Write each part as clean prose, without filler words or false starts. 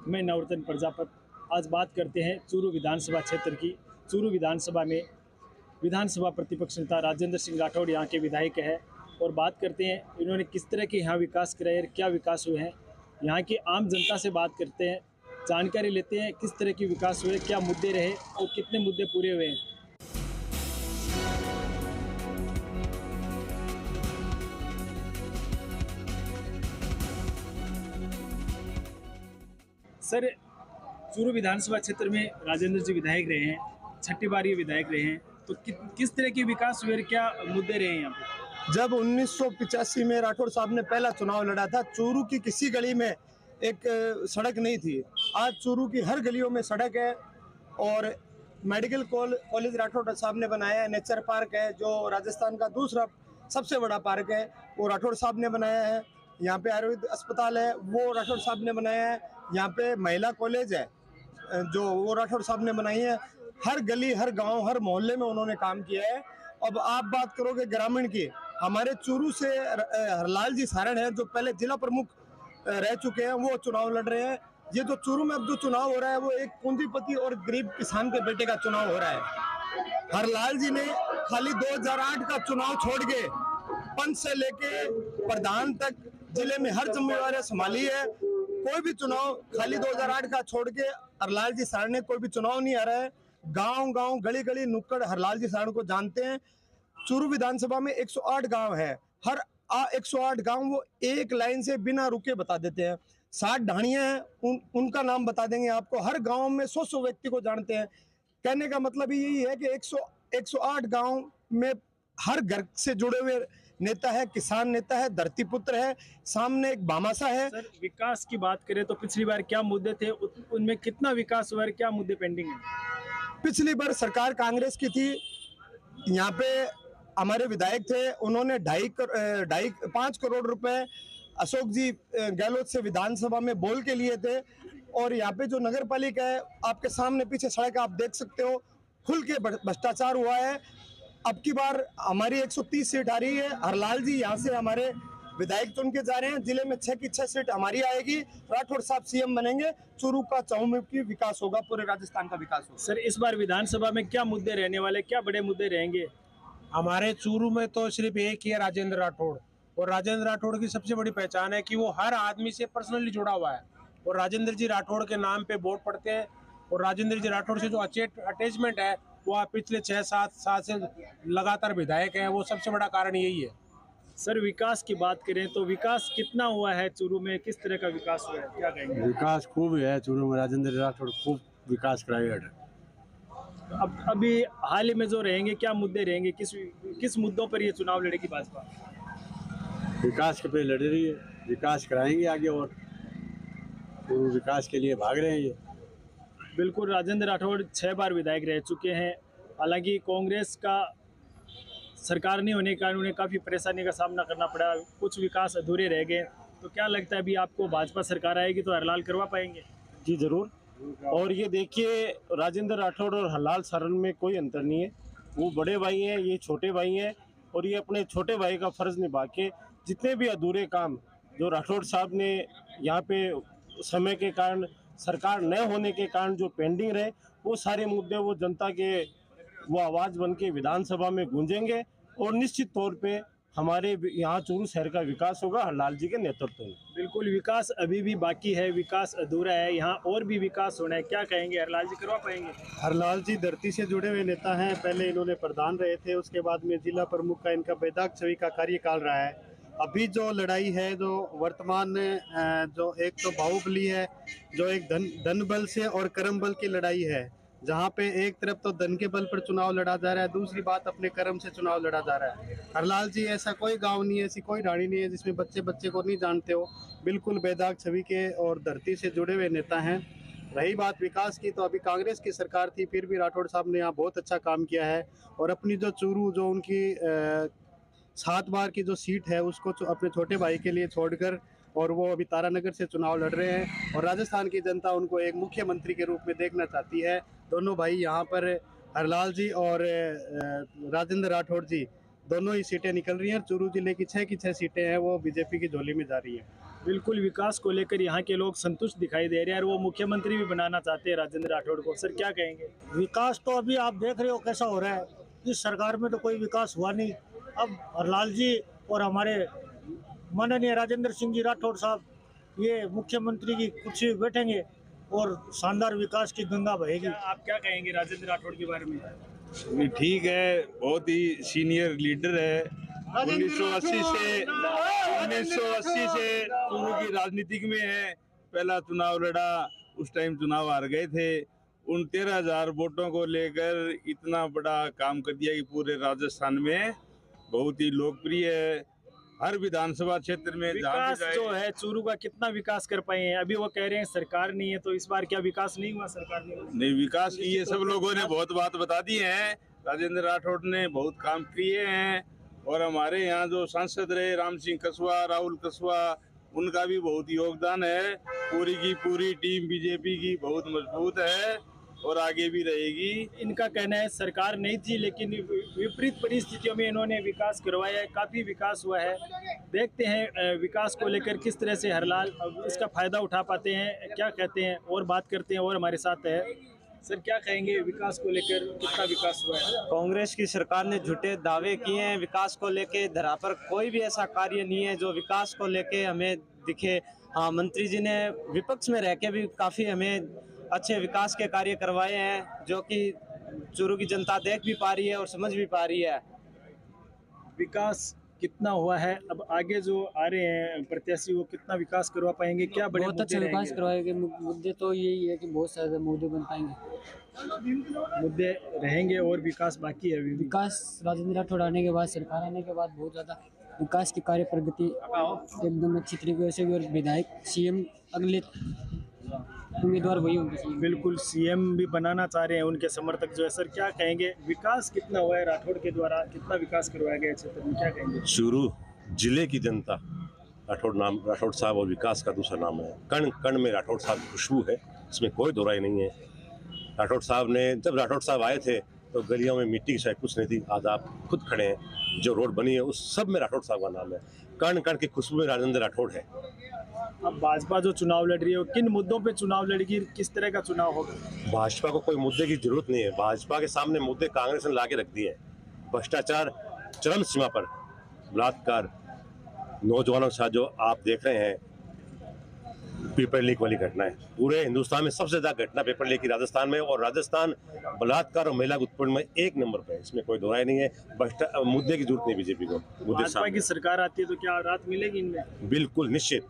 मैं नवरत्न प्रजापत। आज बात करते हैं चूरू विधानसभा क्षेत्र की। चूरू विधानसभा में विधानसभा प्रतिपक्ष नेता राजेंद्र सिंह राठौड़ यहाँ के विधायक है और बात करते हैं इन्होंने किस तरह के यहाँ विकास कराए और क्या विकास हुए हैं। यहाँ की आम जनता से बात करते हैं, जानकारी लेते हैं किस तरह की विकास हुए, क्या मुद्दे रहे और कितने मुद्दे पूरे हुए हैं। सर, चूरू विधानसभा क्षेत्र में राजेंद्र जी विधायक रहे हैं, 6ठी बार ये विधायक रहे हैं, तो किस तरह के विकास हुए और क्या मुद्दे रहे हैं यहाँ पे? जब 1985 में राठौड़ साहब ने पहला चुनाव लड़ा था, चूरू की किसी गली में एक सड़क नहीं थी। आज चूरू की हर गलियों में सड़क है और मेडिकल कॉलेज राठौड़ साहब ने बनाया है। नेचर पार्क है जो राजस्थान का दूसरा सबसे बड़ा पार्क है, वो राठौड़ साहब ने बनाया है। यहाँ पे आयुर्वेद अस्पताल है, वो राठौड़ साहब ने बनाया है। यहाँ पे महिला कॉलेज है जो वो राठौड़ साहब ने बनाई है। हर गली, हर गांव, हर मोहल्ले में उन्होंने काम किया है। अब आप बात करोगे ग्रामीण की, हमारे चूरू से हरलाल जी सारण है जो पहले जिला प्रमुख रह चुके हैं, वो चुनाव लड़ रहे हैं। ये जो चूरू में अब जो चुनाव हो रहा है वो एक पूंजीपति और गरीब किसान के बेटे का चुनाव हो रहा है। हरलाल जी ने खाली 2008 का चुनाव छोड़ के पंच से लेके प्रधान तक जिले में हर जिम्मेवारी संभाली है। कोई भी चुनाव खाली 2008 का छोड़ के हरलाल जी सारण ने कोई भी चुनाव नहीं आ रहा है। गांव गांव, गली गली, नुक्कड़ हरलाल जी सारण को जानते हैं। चूरू विधानसभा में 108 गांव है। हर 108 गांव वो एक लाइन से बिना रुके बता देते हैं। 60 ढाणियां हैं, उनका नाम बता देंगे आपको। हर गांव में 100 व्यक्ति को जानते हैं। कहने का मतलब यही है कि 108 गांव में हर घर से जुड़े हुए नेता है, किसान नेता है, धरती पुत्र है, सामने एक भामाशाह है। सर, विकास की बात करें तो पिछली बार क्या मुद्दे थे, उनमें कितना विकास हुआ और क्या मुद्दे पेंडिंग है? पिछली बार सरकार कांग्रेस की थी, यहाँ पे हमारे विधायक थे, उन्होंने 5 करोड़ रुपए अशोक जी गहलोत से विधानसभा में बोल के लिए थे। और यहाँ पे जो नगर पालिका है, आपके सामने पीछे सड़क आप देख सकते हो, खुल के भ्रष्टाचार हुआ है। अब की बार हमारी 130 सीट आ रही है। हरलाल जी यहाँ से हमारे विधायक चुन के जा रहे हैं। जिले में 6 की 6 सीट हमारी आएगी। राठौड़ साहब सीएम बनेंगे। चूरू का चहुमुखी विकास होगा, पूरे राजस्थान का विकास होगा। सर, इस बार विधानसभा में क्या मुद्दे रहने वाले, क्या बड़े मुद्दे रहेंगे? हमारे चूरू में तो सिर्फ एक ही है, राजेंद्र राठौड़। और राजेंद्र राठौड़ की सबसे बड़ी पहचान है कि वो हर आदमी से पर्सनली जुड़ा हुआ है और राजेंद्र जी राठौड़ के नाम पे वोट पड़ते हैं। और राजेंद्र जी राठौड़ से जो अटैचमेंट है वो आप पिछले 6-7 साल से लगातार विधायक हैं, वो सबसे बड़ा कारण यही है। सर, विकास की बात करें तो विकास कितना हुआ है चूरू में, किस तरह का विकास हुआ है, क्या कहेंगे? विकास खूब है चूरू में, राजेंद्र राठौड़ खूब विकास कराया है। अब अभी हाल ही में जो रहेंगे, क्या मुद्दे रहेंगे, किस मुद्दों पर ये चुनाव लड़ेगी भाजपा? विकास के पे लड़ रही है, विकास कराएंगे आगे और चूरू विकास के लिए भाग रहे हैं ये। बिल्कुल, राजेंद्र राठौड़ 6 बार विधायक रह चुके हैं। हालांकि कांग्रेस का सरकार नहीं होने के कारण उन्हें काफ़ी परेशानी का सामना करना पड़ा, कुछ विकास अधूरे रह गए। तो क्या लगता है अभी आपको भाजपा सरकार आएगी तो हरलाल करवा पाएंगे? जी जरूर। और ये देखिए, राजेंद्र राठौड़ और हरलाल सारण में कोई अंतर नहीं है। वो बड़े भाई हैं, ये छोटे भाई हैं और ये अपने छोटे भाई का फर्ज निभा के जितने भी अधूरे काम जो राठौड़ साहब ने यहाँ पे समय के कारण, सरकार न होने के कारण जो पेंडिंग रहे, वो सारे मुद्दे वो जनता के वो आवाज़ बन के विधानसभा में गूंजेंगे और निश्चित तौर पे हमारे यहाँ चूरू शहर का विकास होगा हरलाल जी के नेतृत्व में। बिल्कुल, विकास अभी भी बाकी है, विकास अधूरा है, यहाँ और भी विकास होना है। क्या कहेंगे, हरलाल जी करवा पाएंगे? हरलाल जी धरती से जुड़े हुए नेता हैं। पहले इन्होंने प्रधान रहे थे, उसके बाद में जिला प्रमुख का इनका बेदाग छवि का कार्यकाल रहा है। अभी जो लड़ाई है, जो वर्तमान में जो एक तो बाहुबली है, जो एक धन बल से और कर्म बल की लड़ाई है, जहाँ पे एक तरफ तो धन के बल पर चुनाव लड़ा जा रहा है, दूसरी बात अपने कर्म से चुनाव लड़ा जा रहा है। हरलाल जी ऐसा कोई गांव नहीं है, ऐसी कोई ढाणी नहीं है जिसमें बच्चे बच्चे को नहीं जानते हो। बिल्कुल बेदाग छवि के और धरती से जुड़े हुए नेता हैं। रही बात विकास की, तो अभी कांग्रेस की सरकार थी, फिर भी राठौड़ साहब ने यहाँ बहुत अच्छा काम किया है। और अपनी जो चूरू, जो उनकी 7 बार की जो सीट है, उसको अपने छोटे भाई के लिए छोड़कर, और वो अभी तारानगर से चुनाव लड़ रहे हैं और राजस्थान की जनता उनको एक मुख्यमंत्री के रूप में देखना चाहती है। दोनों भाई यहाँ पर, हरलाल जी और राजेंद्र राठौड़ जी, दोनों ही सीटें निकल रही हैं। चूरू जिले की 6 की 6 सीटें हैं वो बीजेपी की झोली में जा रही हैं। बिल्कुल, विकास को लेकर यहाँ के लोग संतुष्ट दिखाई दे रहे हैं और वो मुख्यमंत्री भी बनाना चाहते हैं राजेंद्र राठौड़ को। सर क्या कहेंगे? विकास तो अभी आप देख रहे हो कैसा हो रहा है। इस सरकार में तो कोई विकास हुआ नहीं। अब हरलाल जी और हमारे माननीय राजेंद्र सिंह जी राठौड़ साहब ये मुख्यमंत्री की कुर्सी पे बैठेंगे और शानदार विकास की गंगा बहेगी। आप क्या कहेंगे राजेंद्र राठौड़ के बारे में? भी ठीक है, बहुत ही सीनियर लीडर है। 1980 से चूरू की राजनीतिक में है। पहला चुनाव लड़ा, उस टाइम चुनाव हार गए थे। उन 13,000 वोटों को लेकर इतना बड़ा काम कर दिया कि पूरे राजस्थान में बहुत ही लोकप्रिय है। हर विधानसभा क्षेत्र में विकास जो है चूरू का कितना विकास कर पाए हैं? अभी वो कह रहे हैं सरकार नहीं है, तो इस बार क्या विकास नहीं हुआ? सरकार नहीं, विकास की ये सब लोगों ने बहुत बात बता दी है। राजेंद्र राठौड़ ने बहुत काम किए हैं और हमारे यहाँ जो सांसद रहे राम सिंह कस्वा, राहुल कस्वा, उनका भी बहुत योगदान है। पूरी की पूरी टीम बीजेपी की बहुत मजबूत है और आगे भी रहेगी। इनका कहना है सरकार नहीं थी लेकिन विपरीत परिस्थितियों में इन्होंने विकास करवाया है, काफी विकास हुआ है। देखते हैं विकास को लेकर किस तरह से हरलाल इसका फायदा उठा पाते हैं, क्या कहते हैं और बात करते हैं। और हमारे साथ है सर, क्या कहेंगे विकास को लेकर, कितना विकास हुआ है? कांग्रेस की सरकार ने झूठे दावे किए हैं विकास को लेके। धरा पर कोई भी ऐसा कार्य नहीं है जो विकास को लेके हमें दिखे। हाँ, मंत्री जी ने विपक्ष में रह के भी काफ़ी हमें अच्छे विकास के कार्य करवाए हैं जो कि चूरू की जनता देख भी पा रही है और समझ भी पा रही है। विकास कितना हुआ है, अब आगे जो आ रहे हैं प्रत्याशी वो कितना विकास करवा पाएंगे? क्या बड़े बहुत अच्छा विकास करवाएंगे। मुद्दे तो यही है कि बहुत सारे मुद्दे बन पाएंगे, मुद्दे रहेंगे और विकास बाकी है अभी। विकास राजेंद्र राठौड़ आने के बाद, सरकार आने के बाद बहुत ज़्यादा विकास की कार्य प्रगति एकदम अच्छी तरीके से भी। और विधायक सीएम अगले उम्मीदवार वही होंगे। बिल्कुल, सीएम भी बनाना चाह रहे हैं उनके समर्थक जो है। सर क्या कहेंगे विकास कितना हुआ है राठौड़ के द्वारा, कितना विकास करवाया गया क्षेत्र में, क्या कहेंगे? चूरू जिले की जनता राठौड़ साहब और विकास का दूसरा नाम है। कण कण में राठौड़ साहब की खुशबू है, इसमें कोई दो राय नहीं है। राठौड़ साहब ने जब राठौड़ साहब आए थे तो गलियों में मिट्टी की शायद कुछ नहीं थी। आज आप खुद खड़े हैं, जो रोड बनी है उस सब में राठौड़ साहब का नाम है। कण कण की खुशबू में राजेंद्र राठौड़ है। अब भाजपा जो चुनाव लड़ रही है, किन मुद्दों पे चुनाव लड़ेगी, किस तरह का चुनाव होगा? भाजपा को कोई मुद्दे की जरूरत नहीं है। भाजपा के सामने मुद्दे कांग्रेस ने लाके रख दिए हैं। भ्रष्टाचार चरम सीमा पर, बलात्कार, नौजवानों के साथ जो आप देख रहे हैं पेपर लीक वाली घटना है। पूरे हिंदुस्तान में सबसे ज्यादा घटना पेपर लीक की राजस्थान में, और राजस्थान बलात्कार और महिला उत्पीड़न में 1 नंबर पे है। इसमें कोई दो राय नहीं है। मुद्दे की जरूरत नहीं बीजेपी को। भाजपा की सरकार आती है तो क्या राहत मिलेगी इनमें? बिल्कुल निश्चित।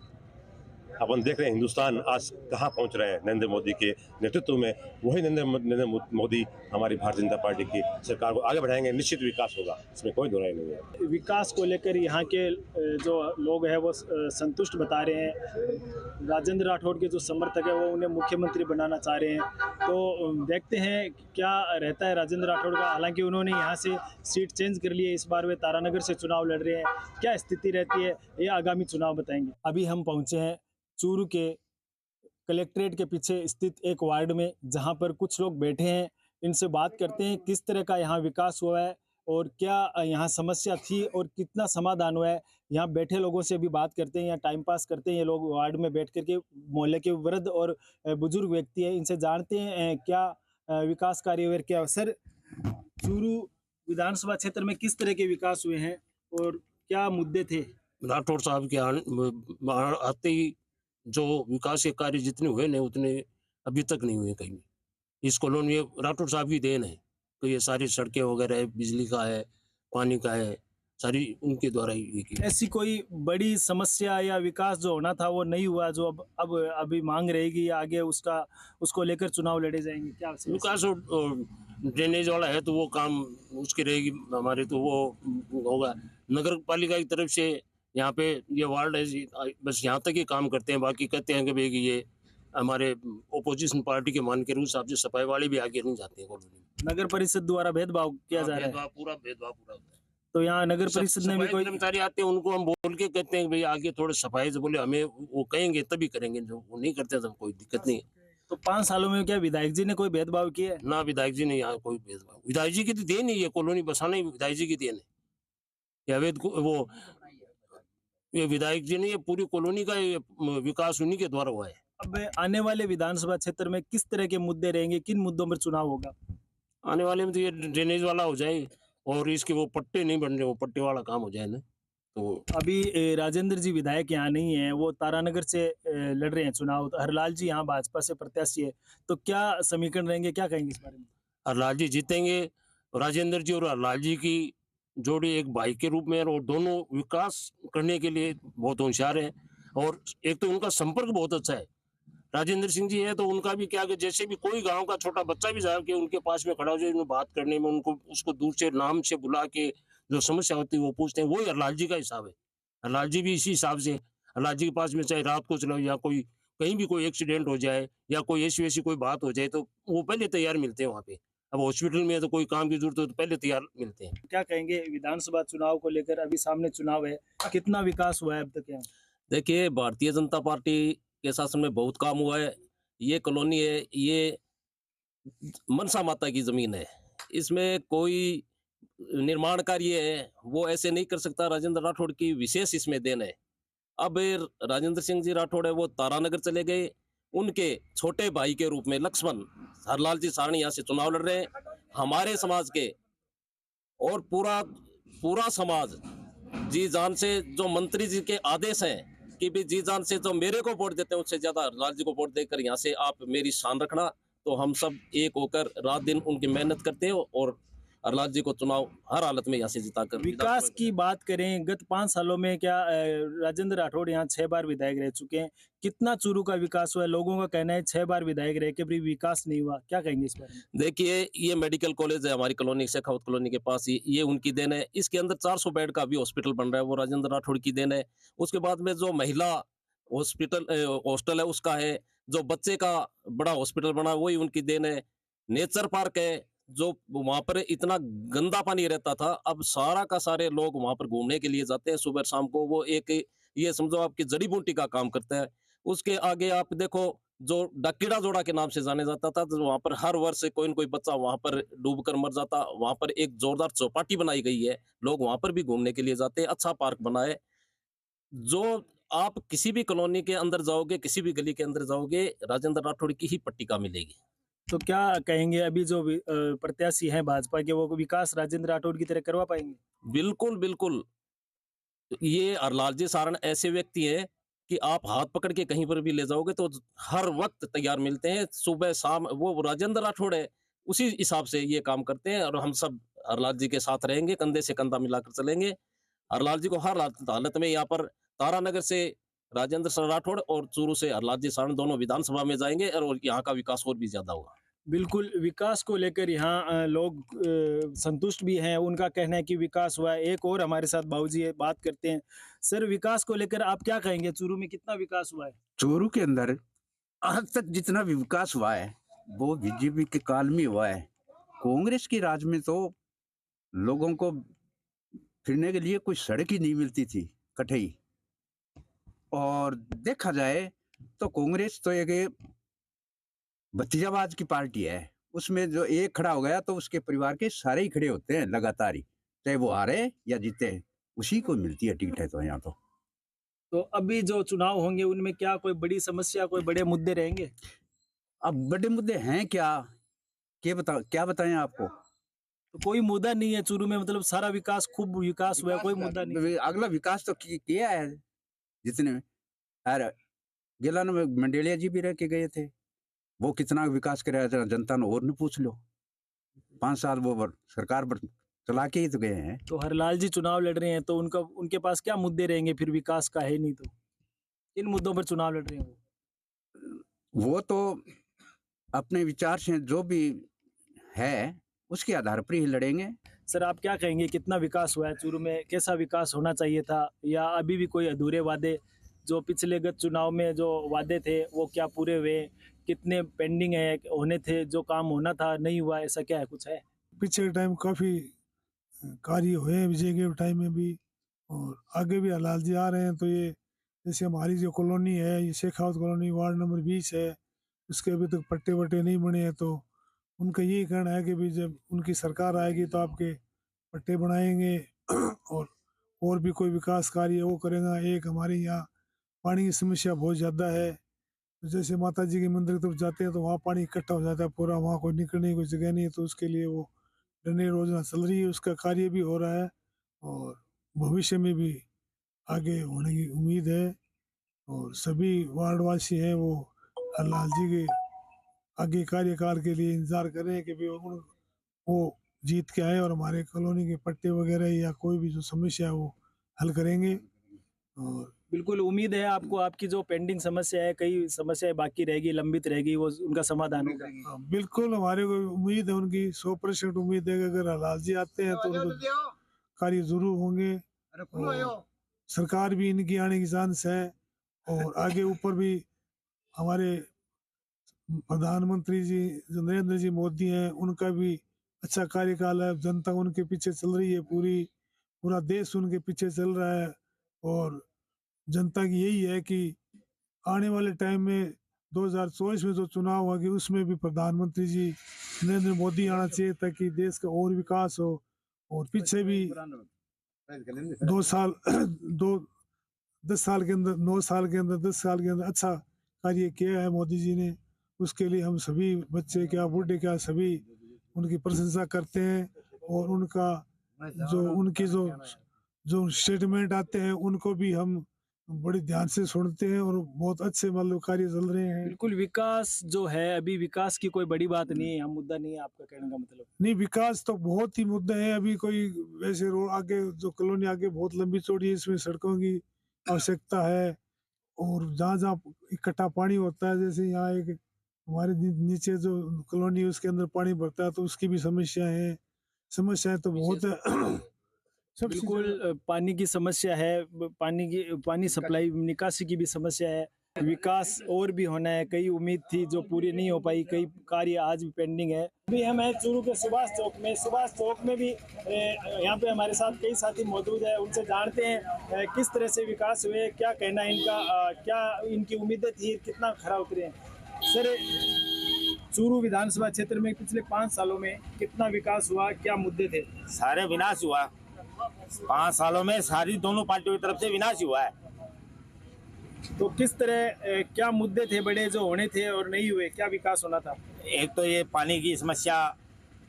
अपन देख रहे हैं हिंदुस्तान आज कहाँ पहुंच रहा है नरेंद्र मोदी के नेतृत्व में। वही नरेंद्र मोदी हमारी भारतीय जनता पार्टी की सरकार को आगे बढ़ाएंगे। निश्चित विकास होगा, इसमें कोई दो राय नहीं है। विकास को लेकर यहाँ के जो लोग हैं वो संतुष्ट बता रहे हैं। राजेंद्र राठौड़ के जो समर्थक है वो उन्हें मुख्यमंत्री बनाना चाह रहे हैं। तो देखते हैं क्या रहता है राजेंद्र राठौड़ का। हालांकि उन्होंने यहाँ से सीट चेंज कर ली है, इस बार वे तारानगर से चुनाव लड़ रहे हैं। क्या स्थिति रहती है ये आगामी चुनाव बताएंगे। अभी हम पहुँचे हैं चूरू के कलेक्ट्रेट के पीछे स्थित एक वार्ड में, जहां पर कुछ लोग बैठे हैं। इनसे बात करते हैं किस तरह का यहाँ विकास हुआ है और क्या यहाँ समस्या थी और कितना समाधान हुआ है। यहाँ बैठे लोगों से भी बात करते हैं, यहाँ टाइम पास करते हैं ये लोग वार्ड में बैठ करके। मोहल्ले के वृद्ध और बुजुर्ग व्यक्ति हैं, इनसे जानते हैं क्या विकास कार्य हुए। क्या सर, चूरू विधानसभा क्षेत्र में किस तरह के विकास हुए हैं और क्या मुद्दे थे? राठौड़ साहब के आते ही जो विकास के कार्य जितने हुए न उतने अभी तक नहीं हुए कहीं। इस कॉलोनी में राठौड़ साहब की देन है। तो ये सारी सड़कें वगैरह है, बिजली का है, पानी का है, सारी उनके द्वारा ही की। ऐसी कोई बड़ी समस्या या विकास जो होना था वो नहीं हुआ, जो अब अभी मांग रहेगी या आगे उसको लेकर चुनाव लड़े जाएंगे? क्या विकास ड्रेनेज वाला है तो वो काम उसकी रहेगी हमारे, तो वो होगा। नगर पालिका की तरफ से यहाँ पे ये वार्ड है, बस यहाँ तक ही काम करते हैं। बाकी कहते हैं कि भाई ये हमारे ओपोजिशन पार्टी के मान के हिसाब से सफाई वाले भी आगे नहीं जाते हैं कॉलोनी में। नगर परिषद द्वारा भेदभाव किया जा रहा है। पूरा भेदभाव पूरा होता है। तो यहाँ नगर परिषद में भी कोई कर्मचारी आते हैं, उनको हम बोल के कहते हैं भाई आगे थोड़े सफाई से बोले, हमें वो कहेंगे तभी करेंगे, जो वो नहीं करते तो कोई दिक्कत नहीं है। तो 5 सालों में क्या विधायक जी ने कोई भेदभाव किया? ना, विधायक जी ने यहाँ कोई भेदभाव। विधायक जी की तो देन ही है, कॉलोनी बसाना ही विधायक जी की देन है। अवैध वो ये विधायक जी नहीं, ये पूरी कॉलोनी का ये विकास उन्हीं के द्वारा हुआ है। अब आने वाले विधानसभा क्षेत्र में किस तरह के मुद्दे रहेंगे, किन मुद्दों पर चुनाव होगा? आने वाले में तो ये ड्रेनेज वाला हो जाए और इसके वो पट्टे नहीं बन रहे, वो पट्टे वाला काम हो जाए ना। तो अभी राजेंद्र जी विधायक यहाँ नहीं है, वो तारानगर से लड़ रहे हैं चुनाव। तो हरलाल जी यहाँ भाजपा से प्रत्याशी है, तो क्या समीकरण रहेंगे, क्या कहेंगे इस बारे में? हरलाल जी जीतेंगे। राजेंद्र जी और हरलाल जी की जोड़ी एक भाई के रूप में है और दोनों विकास करने के लिए बहुत होशियार हैं। और एक तो उनका संपर्क बहुत अच्छा है। राजेंद्र सिंह जी है तो उनका भी क्या कि जैसे भी कोई गांव का छोटा बच्चा भी जाके उनके पास में खड़ा हो जाए, बात करने में उनको उसको दूर से नाम से बुला के जो समस्या होती है वो पूछते हैं। वही हरलाल जी का हिसाब है। हरलाल जी भी इसी हिसाब से, हरलाल जी के पास में चाहे रात को चलो या कोई कहीं भी कोई एक्सीडेंट हो जाए या कोई ऐसी वैसी कोई बात हो जाए तो वो पहले तैयार मिलते हैं वहाँ पे। अब हॉस्पिटल में तो कोई काम की जरूरत हो तो पहले तैयार मिलते हैं। क्या कहेंगे विधानसभा चुनाव को लेकर? अभी सामने चुनाव है, कितना विकास हुआ है अब तक यहाँ? देखिए, भारतीय जनता पार्टी के शासन में बहुत काम हुआ है। ये कॉलोनी है, ये मनसा माता की जमीन है, इसमें कोई निर्माण कार्य है वो ऐसे नहीं कर सकता। राजेंद्र राठौड़ की विशेष इसमें देन है। अब राजेंद्र सिंह जी राठौड़ है वो तारानगर चले गए, उनके छोटे भाई के रूप में लक्ष्मण हरलाल जी सारणी यहाँ से चुनाव लड़ रहे हैं। हमारे समाज के और पूरा समाज जी जान से, जो मंत्री जी के आदेश हैं कि भी जी जान से जो मेरे को वोट देते हैं उससे ज्यादा हरलाल जी को वोट देकर यहाँ से आप मेरी शान रखना, तो हम सब एक होकर रात दिन उनकी मेहनत करते हैं और हरलाल जी को चुनाव हर हालत में यहाँ से जिताकर। विकास की बात करें, गत 5 सालों में क्या राजेंद्र राठौड़ यहाँ 6 बार विधायक रह चुके हैं, कितना चूरू का विकास हुआ है? लोगों का कहना है 6 बार विधायक रह के भी विकास नहीं हुआ, क्या कहेंगे इस बारे में? देखिए, ये मेडिकल कॉलेज है हमारी कॉलोनी शेखावत कॉलोनी के पास ही, ये उनकी देन है। इसके अंदर 400 बेड का भी हॉस्पिटल बन रहा है, वो राजेंद्र राठौड़ की देन है। उसके बाद में जो महिला हॉस्टल है उसका है, जो बच्चे का बड़ा हॉस्पिटल बना वही उनकी देन है। नेचर पार्क है, जो वहां पर इतना गंदा पानी रहता था, अब सारा का सारे लोग वहां पर घूमने के लिए जाते हैं सुबह शाम को। वो एक ये समझो आपकी जड़ी बूटी का काम करता है। उसके आगे आप देखो, जो डकीड़ा जोड़ा के नाम से जाने जाता था, तो वहां पर हर वर्ष कोई न कोई बच्चा वहां पर डूब कर मर जाता। वहां पर एक जोरदार चौपाटी बनाई गई है, लोग वहां पर भी घूमने के लिए जाते हैं। अच्छा पार्क बना है। जो आप किसी भी कॉलोनी के अंदर जाओगे, किसी भी गली के अंदर जाओगे, राजेंद्र राठौड़ की ही पट्टिका मिलेगी। तो क्या कहेंगे अभी जो प्रत्याशी हैं भाजपा के, वो विकास राजेंद्र राठौड़ की तरह करवा पाएंगे? बिल्कुल बिल्कुल। ये हरलाल जी सारण ऐसे व्यक्ति है कि आप हाथ पकड़ के कहीं पर भी ले जाओगे तो हर वक्त तैयार मिलते हैं, सुबह शाम। वो राजेंद्र राठौड़ है, उसी हिसाब से ये काम करते हैं और हम सब हरलाल जी के साथ रहेंगे, कंधे से कंधा मिलाकर चलेंगे। हरलाल जी को हर हालत में यहाँ पर तारानगर से राजेंद्र राठौड़ और चूरू से हरलाल जी सारण दोनों विधानसभा में जाएंगे और यहाँ का विकास और भी ज्यादा होगा। बिल्कुल, विकास को लेकर यहाँ लोग संतुष्ट भी हैं। उनका कहना है कि विकास हुआ है। एक और हमारे साथ बाबूजी है, बात करते हैं। सर, विकास को लेकर आप क्या कहेंगे? चूरू में कितना विकास हुआ है? चूरू के अंदर आज तक जितना भी विकास हुआ है वो बीजेपी के काल में हुआ है। कांग्रेस की राज में तो लोगों को फिरने के लिए कोई सड़क ही नहीं मिलती थी, कठई। और देखा जाए तो कांग्रेस तो एक भतीजाबाज की पार्टी है, उसमें जो एक खड़ा हो गया तो उसके परिवार के सारे ही खड़े होते हैं लगातार ही, चाहे वो हारे या जीते, उसी को मिलती है टिकट। है तो यहाँ तो अभी जो चुनाव होंगे उनमें क्या कोई बड़ी समस्या, कोई बड़े मुद्दे रहेंगे? अब बड़े मुद्दे हैं क्या बताएं आपको? तो कोई मुद्दा नहीं है चूरू में, मतलब सारा विकास, खूब विकास हुआ है, कोई मुद्दा नहीं। अगला विकास तो किया है जितने में। अरे गिलान में मंडेलिया जी भी रह के गए थे, वो कितना विकास कराया था जनता ने, और न पूछ लो। 5 साल वो सरकार पर चला के ही तो गए हैं। तो हरलाल जी चुनाव लड़ रहे हैं तो उनके पास क्या मुद्दे रहेंगे? फिर विकास का है नहीं तो इन मुद्दों पर चुनाव लड़ रहे हैं वो तो अपने विचार से जो भी है उसके आधार पर ही लड़ेंगे। सर, आप क्या कहेंगे, कितना विकास हुआ है चूरू में? कैसा विकास होना चाहिए था, या अभी भी कोई अधूरे वादे जो पिछले गत चुनाव में जो वादे थे वो क्या पूरे हुए? कितने पेंडिंग है, होने थे, जो काम होना था नहीं हुआ, ऐसा क्या है, कुछ है? पिछले टाइम काफ़ी कार्य हुए हैं विजय के टाइम में भी, और आगे भी हरलाल जी आ रहे हैं। तो ये जैसे हमारी जो कॉलोनी है, ये शेखावत कॉलोनी वार्ड नंबर 20 है, उसके अभी तक पट्टे वट्टे नहीं बने हैं। तो उनका यही कहना है कि भी जब उनकी सरकार आएगी तो आपके पट्टे बनाएंगे और और भी कोई विकास कार्य वो करेगा। एक हमारे यहाँ पानी की समस्या बहुत ज़्यादा है, तो जैसे माता जी के मंदिर की तरफ जाते हैं तो वहाँ पानी इकट्ठा हो जाता है पूरा, वहाँ कोई निकलने की कोई जगह नहीं है, तो उसके लिए वो ड्रेनेज योजना चल रही है, उसका कार्य भी हो रहा है और भविष्य में भी आगे होने की उम्मीद है। और सभी वार्डवासी हैं वो लाल जी के आगे कार्यकाल के लिए इंतजार कर रहे हैं कि वो जीत के आए और हमारे कॉलोनी के पट्टे वगैरह या कोई भी जो समस्या है वो हल करेंगे। और बिल्कुल उम्मीद है आपको, आपकी जो पेंडिंग समस्या है, कई समस्याएं बाकी रहेगी, लंबित रहेगी, वो उनका समाधान होगा। बिल्कुल हमारे को उम्मीद है, उनकी 100% उम्मीद है कि अगर लाल जी आते हैं तो उनको कार्य जरूर होंगे। और सरकार भी इनकी आने की चांस है और आगे ऊपर भी हमारे प्रधानमंत्री जी जो नरेंद्र जी मोदी हैं उनका भी अच्छा कार्यकाल है, जनता उनके पीछे चल रही है, पूरा देश उनके पीछे चल रहा है। और जनता की यही है कि आने वाले टाइम में 2024 में जो चुनाव होगी उसमें भी प्रधानमंत्री जी नरेंद्र मोदी आना चाहिए ताकि देश का और विकास हो। और पीछे भी 10 साल के अंदर 9 साल के अंदर 10 साल के अंदर अच्छा कार्य किया है मोदी जी ने, उसके लिए हम सभी बच्चे क्या बूढ़े क्या सभी उनकी प्रशंसा करते हैं। और उनकी जो स्टेटमेंट आते हैं उनको भी हम बड़ी ध्यान से सुनते हैं और बहुत अच्छे मतलब कार्य चल रहे हैं। बिल्कुल विकास जो है, अभी विकास की कोई बड़ी बात नहीं है, यहाँ मुद्दा नहीं है, आपका कहने का मतलब? नहीं, विकास तो बहुत ही मुद्दा है। अभी कोई वैसे रोड आगे जो कॉलोनी आगे बहुत लंबी चौड़ी है, इसमें सड़कों की आवश्यकता है। और जहाँ जहाँ इकट्ठा पानी होता है, जैसे यहाँ एक हमारे नीचे जो कॉलोनी है उसके अंदर पानी भरता है तो उसकी भी समस्याएं तो बहुत है। बिल्कुल पानी की समस्या है, पानी सप्लाई निकासी की भी समस्या है। विकास और भी होना है, कई उम्मीद थी जो पूरी नहीं हो पाई, कई कार्य आज भी पेंडिंग है। अभी हम हैं चूरू के सुभाष चौक में भी यहाँ पे हमारे साथ कई साथी मौजूद है, उनसे जानते हैं किस तरह से विकास हुए, क्या कहना है इनका, क्या इनकी उम्मीदें थी, कितना खरा उतरे हैं। सर, चूरू विधानसभा क्षेत्र में पिछले 5 सालों में कितना विकास हुआ, क्या मुद्दे थे? सारे विनाश हुआ 5 सालों में, सारी दोनों पार्टियों की तरफ से विनाश ही हुआ है। तो किस तरह क्या मुद्दे थे बड़े जो होने थे और नहीं हुए, क्या विकास होना था? एक तो ये पानी की समस्या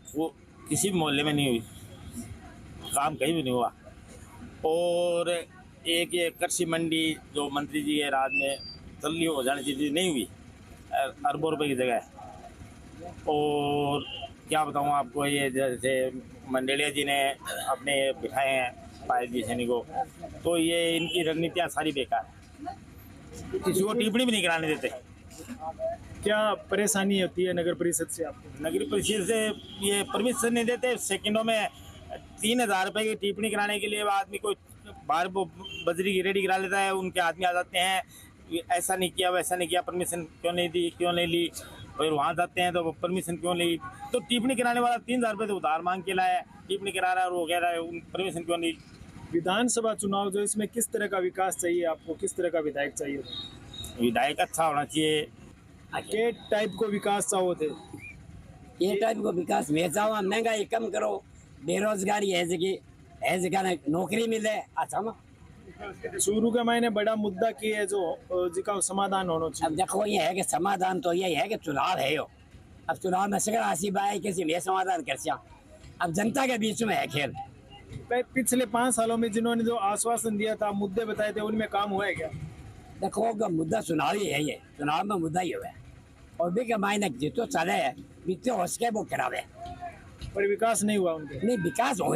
वो किसी भी मोहल्ले में नहीं हुई, काम कहीं भी नहीं हुआ। और एक ये कृषि मंडी जो मंत्री जी के राज में तल्ली हो जानी चाहिए नहीं हुई, अरबों रुपए की जगह। और क्या बताऊँ आपको, ये जैसे मंडेलिया जी ने अपने बिठाए हैं पायल जी सैनी को, तो ये इनकी रणनीतियाँ सारी बेकार है, किसी को टिप्पणी भी नहीं कराने देते। क्या परेशानी होती है नगर परिषद से आपको? नगर परिषद से ये परमिशन नहीं देते, सेकंडों में 3000 रुपए की टिप्पणी कराने के लिए आदमी को बाहर बजरी की रेडी करा लेता है, उनके आदमी आ जाते हैं, ऐसा नहीं किया वैसा नहीं किया, परमिशन क्यों नहीं दी, क्यों नहीं ली, और वहाँ जाते हैं तो परमिशन क्यों ली। तो टिप्पणी कराने वाला 3000 रुपये तो उधार मांग के लाया, टिप्पणी करा रहा है और वो कह रहा है परमिशन क्यों नहीं। विधानसभा चुनाव जो इसमें किस तरह का विकास चाहिए आपको, किस तरह का विधायक चाहिए? विधायक अच्छा होना चाहिए। के टाइप को विकास चाहो थे? ये टाइप को विकास मैं चाहूँ, महंगाई कम करो, बेरोजगारी है जगह नौकरी मिले, अच्छा ना। शुरू के महीने बड़ा मुद्दा की है जो जिसका समाधान होना चाहिए। अब देखो ये है कि समाधान तो यही है कि चुनाव है यो, अब चुनाव में सगर आसी बाई किसी में समाधान कर, अब जनता के बीच में है खेल। पिछले 5 सालों में जिन्होंने जो आश्वासन दिया था, मुद्दे बताए थे, उनमें काम हुआ है क्या? देखो मुद्दा चुनाव ही है, ये चुनाव में मुद्दा ही हुआ है और भी के मायने जितो चले बीते उसके वो करावे, पर विकास नहीं हुआ उनके। नहीं विकास हो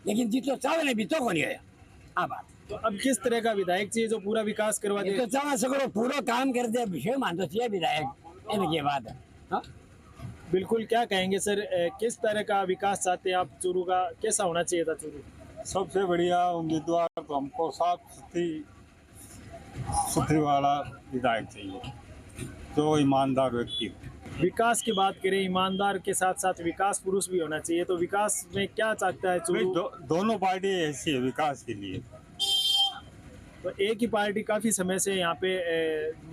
लेकिन जितो चावल बीतो को नहीं हो बात। तो अब किस तरह का विधायक चाहिए जो पूरा विकास करवा दे? तो चावा सको पूरा काम कर दे, विषय मान तो चाहिए विधायक, इनकी बात है। हाँ बिल्कुल, क्या कहेंगे सर, किस तरह का विकास चाहते हैं आप? चूरू का कैसा होना चाहिए था? चूरू सबसे बढ़िया उम्मीदवार तो हमको साफ सुथरी वाला विधायक चाहिए, जो ईमानदार व्यक्ति हो। विकास की बात करें, ईमानदार के साथ साथ विकास पुरुष भी होना चाहिए, तो विकास में क्या चाहता है चूरू? दोनों पार्टी ऐसी है विकास के लिए। तो एक ही पार्टी काफी समय से यहाँ पे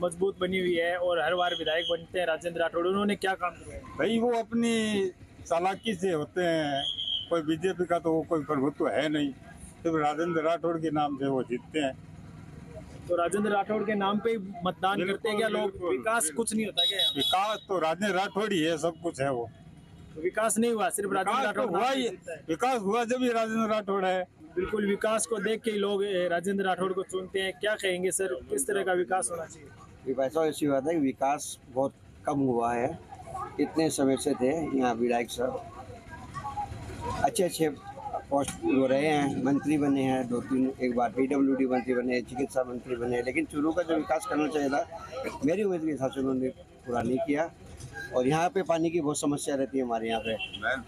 मजबूत बनी हुई है और हर बार विधायक बनते हैं राजेंद्र राठौड़, उन्होंने क्या काम किया है? भाई वो अपनी चालाकी से होते हैं, कोई बीजेपी का तो वो कोई प्रभुत्व है नहीं, सिर्फ राजेंद्र राठौड़ के नाम से वो जीतते हैं। तो राजेंद्र राठौड़ के नाम पे ही मतदान करते हैं क्या लोग? विकास कुछ नहीं होता क्या? विकास तो राजेंद्र राठौड़ ही है, सब कुछ है वो। तो विकास नहीं हुआ, सिर्फ राजेंद्र राठौड़ हुआ ही, विकास हुआ जब ये राजेंद्र राठौड़ है। बिल्कुल, विकास को देख के ही लोग राजेंद्र राठौड़ को चुनते हैं। क्या कहेंगे सर, किस तरह का विकास होना चाहिए? वैसा ऐसी बात है कि विकास बहुत कम हुआ है। इतने समय से थे यहाँ विधायक साहब, अच्छे पोस्ट हो रहे हैं, मंत्री बने हैं 2-3, एक बार PWD मंत्री बने, चिकित्सा मंत्री बने, लेकिन चूरू का जो विकास करना चाहिए था मेरी उम्मीद के हिसाब से उन्होंने पूरा नहीं किया। और यहाँ पे पानी की बहुत समस्या रहती है हमारे यहाँ पे,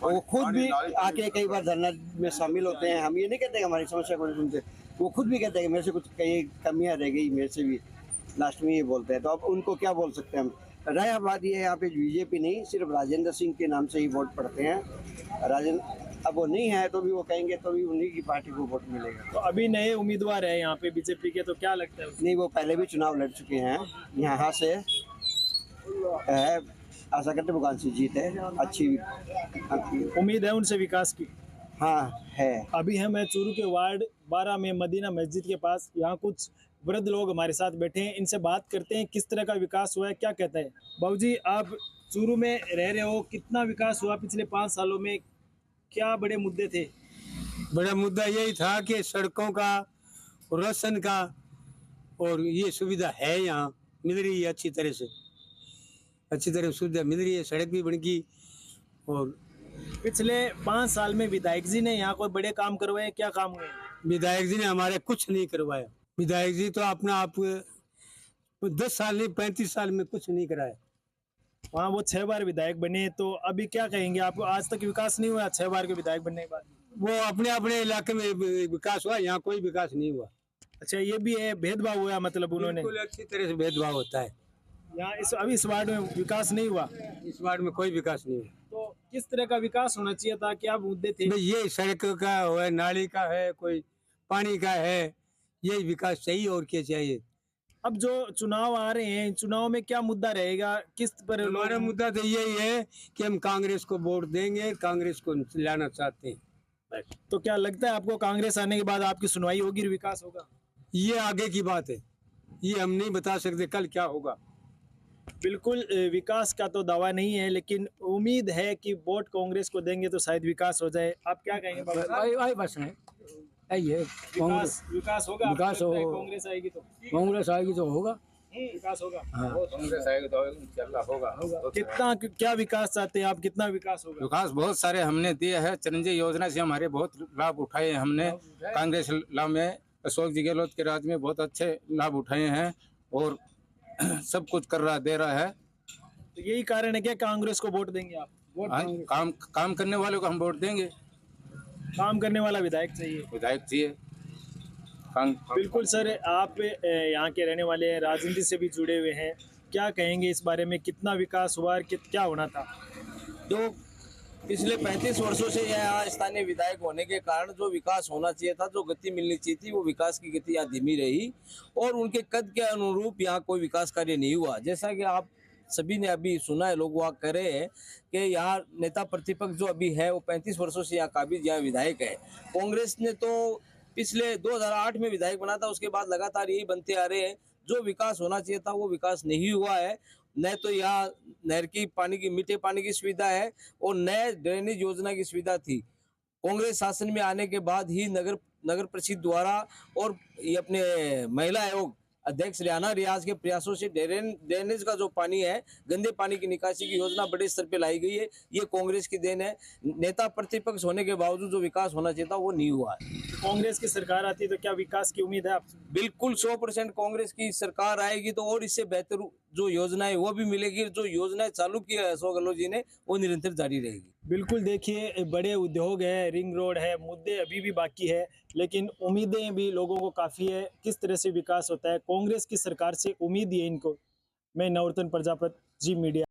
वो खुद भी आके कई बार धरना में शामिल होते हैं। हम ये नहीं कहते कि हमारी समस्या को नहीं सुनते, वो खुद भी कहते हैं कि मेरे से कुछ कई कमियाँ रह गई, मेरे से भी, लास्ट में ये बोलते हैं। तो अब उनको क्या बोल सकते हैं हम? रहा बात ये, यहाँ पे बीजेपी नहीं, सिर्फ राजेंद्र सिंह के नाम से ही वोट पड़ते हैं। राजेंद्र अब वो नहीं है तो भी वो कहेंगे तो भी उन्हीं की पार्टी को वोट मिलेगा। तो अभी नए उम्मीदवार है यहाँ पे बीजेपी के, तो क्या लगता है? नहीं, वो पहले भी चुनाव लड़ चुके हैं, यहाँ से है, आशा करते भगवान से जीत है, अच्छी उम्मीद है उनसे विकास की। हाँ है। अभी हम चूरू के वार्ड 12 में मदीना मस्जिद के पास, यहाँ कुछ वृद्ध लोग हमारे साथ बैठे हैं, इनसे बात करते हैं किस तरह का विकास हुआ है, क्या कहते हैं। बाबूजी, आप चूरू में रह रहे हो, कितना विकास हुआ पिछले 5 सालों में? क्या बड़े मुद्दे थे? बड़ा मुद्दा यही था कि सड़कों का, राशन का, और ये सुविधा है यहाँ मिल रही है, अच्छी तरह सुविधा मिल रही है, सड़क भी बन गई। और पिछले 5 साल में विधायक जी ने यहाँ कोई बड़े काम करवाए? क्या काम हुए? विधायक जी ने हमारे कुछ नहीं करवाया। विधायक जी तो अपना आप 10 साल नहीं 35 साल में कुछ नहीं कराया। वहाँ वो 6 बार विधायक बने, तो अभी क्या कहेंगे आप? आज तक विकास नहीं हुआ 6 बार के विधायक बनने के बाद? वो अपने इलाके में विकास हुआ, यहाँ कोई विकास नहीं हुआ। अच्छा, ये भी है, भेदभाव हुआ मतलब उन्होंने? बिल्कुल अच्छी तरह से भेदभाव होता है यहाँ। अभी इस वार्ड में विकास नहीं हुआ? इस वार्ड में कोई विकास नहीं हुआ। तो किस तरह का विकास होना चाहिए था? क्या मुद्दे थे? ये सड़क का है, नाली का है, कोई पानी का है, यही विकास चाहिए और क्या चाहिए। अब जो चुनाव आ रहे हैं, चुनाव में क्या मुद्दा रहेगा, किस पर? हमारा मुद्दा तो यही है कि हम कांग्रेस को वोट देंगे, कांग्रेस को लाना चाहते हैं। तो क्या लगता है आपको कांग्रेस आने के बाद आपकी सुनवाई होगी, विकास होगा? ये आगे की बात है, ये हम नहीं बता सकते कल क्या होगा। बिल्कुल, विकास का तो दावा नहीं है, लेकिन उम्मीद है कि वोट कांग्रेस को देंगे तो शायद विकास हो जाए। आप क्या कहेंगे बाबा? बस है, यही है, विकास होगा। विकास हो, कांग्रेस आएगी तो होगा, विकास होगा। कांग्रेस आएगी तो इंशाल्लाह होगा। कितना, क्या विकास चाहते हैं आप? कितना विकास होगा? विकास बहुत सारे हमने दिए है, चिरंजीवी योजना से हमारे बहुत लाभ उठाए हमने। कांग्रेस लाभ में अशोक जी गहलोत के राज में बहुत अच्छे लाभ उठाए हैं और सब कुछ दे रहा है। तो यही कारण है क्या कांग्रेस को वोट देंगे आप? काम करने वाले को हम वोट देंगे। काम करने वाला विधायक चाहिए। बिल्कुल सर, आप यहाँ के रहने वाले हैं, राजनीति से भी जुड़े हुए हैं, क्या कहेंगे इस बारे में? कितना विकास हुआ और क्या होना था? जो पिछले 35 वर्षों से यहाँ स्थानीय विधायक होने के कारण जो विकास होना चाहिए था, जो गति मिलनी चाहिए थी, वो विकास की गति यहाँ धीमी रही और उनके कद के अनुरूप यहाँ कोई विकास कार्य नहीं हुआ। जैसा कि आप सभी ने अभी सुना है, लोग वहाँ कह रहे हैं कि यहाँ नेता प्रतिपक्ष जो अभी है वो 35 वर्षों से यहाँ काबिज यहाँ विधायक है। कांग्रेस ने तो पिछले 2008 में विधायक बना था, उसके बाद लगातार यही बनते आ रहे हैं। जो विकास होना चाहिए था वो विकास नहीं हुआ है। न तो यहाँ नहर की पानी की, मीठे पानी की सुविधा है और न ड्रेनेज योजना की सुविधा थी। कांग्रेस शासन में आने के बाद ही नगर परिषद द्वारा और ये अपने महिला आयोग अध्यक्ष रियाना रियाज के प्रयासों से ड्रेनेज का जो पानी है, गंदे पानी की निकासी की योजना बड़े स्तर पे लाई गई है। ये कांग्रेस की देन है। नेता प्रतिपक्ष होने के बावजूद जो विकास होना चाहिए था वो नहीं हुआ है। कांग्रेस की सरकार आती है तो क्या विकास की उम्मीद है आप? बिल्कुल 100% कांग्रेस की सरकार आएगी तो और इससे बेहतर जो योजनाएं वो भी मिलेगी। जो योजनाएं चालू की है अशोक गहलोत जी ने वो निरंतर जारी रहेगी। बिल्कुल, देखिए बड़े उद्योग है, रिंग रोड है, मुद्दे अभी भी बाकी है, लेकिन उम्मीदें भी लोगों को काफ़ी है। किस तरह से विकास होता है, कांग्रेस की सरकार से उम्मीद है इनको। मैं नवरत्न प्रजापति, जी मीडिया।